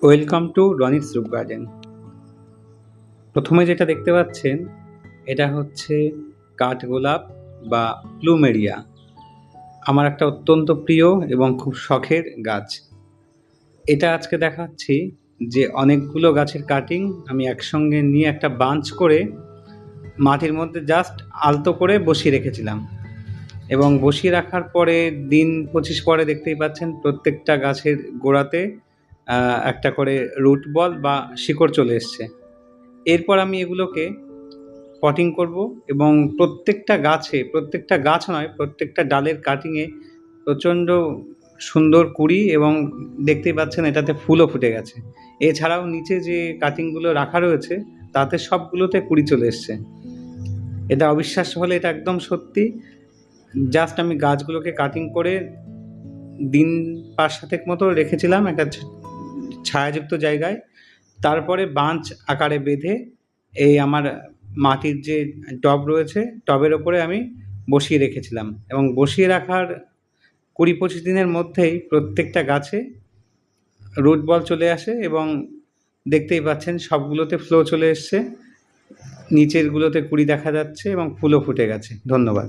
Welcome to Roni's রুপ garden. প্রথমে যেটা দেখতে পাচ্ছেন এটা হচ্ছে কাঠগোলাপ বা প্লুমেরিয়া। আমার একটা অত্যন্ত প্রিয় এবং খুব শখের গাছ। এটা আজকে দেখাচ্ছি যে অনেকগুলো গাছের কাটিং আমি একসঙ্গে নিয়ে একটা বাঞ্চ করে মাটির মধ্যে জাস্ট আলতো করে বসিয়ে রেখেছিলাম, এবং বসিয়ে রাখার পরে দিন 25 পরে দেখতেই পাচ্ছেন প্রত্যেকটা গাছের গোড়াতে একটা করে রুট বল বা শিকড় চলে এসছে। এরপর আমি এগুলোকে পটিং করব এবং প্রত্যেকটা গাছ নয়, প্রত্যেকটা ডালের কাটিংয়ে প্রচণ্ড সুন্দর কুঁড়ি, এবং দেখতেই পাচ্ছেন এটাতে ফুলও ফুটে গেছে। এছাড়াও নিচে যে কাটিংগুলো রাখা রয়েছে তাতে সবগুলোতে কুঁড়ি চলে এসছে। এটা অবিশ্বাস্য হলে এটা একদম সত্যি। জাস্ট আমি গাছগুলোকে কাটিং করে দিন 5-7 মতো রেখেছিলাম একটা ছায়াযুক্ত জায়গায়। তারপরে বাঞ্চ আকারে বেঁধে এই আমার মাটির যে টব রয়েছে টবের ওপরে আমি বসিয়ে রেখেছিলাম, এবং বসিয়ে রাখার 20-25 দিনের মধ্যেই প্রত্যেকটা গাছে রুট বল চলে আসে, এবং দেখতেই পাচ্ছেন সবগুলোতে ফ্লো চলে এসছে, নিচেরগুলোতে কুঁড়ি দেখা যাচ্ছে এবং ফুলও ফুটে গেছে। ধন্যবাদ।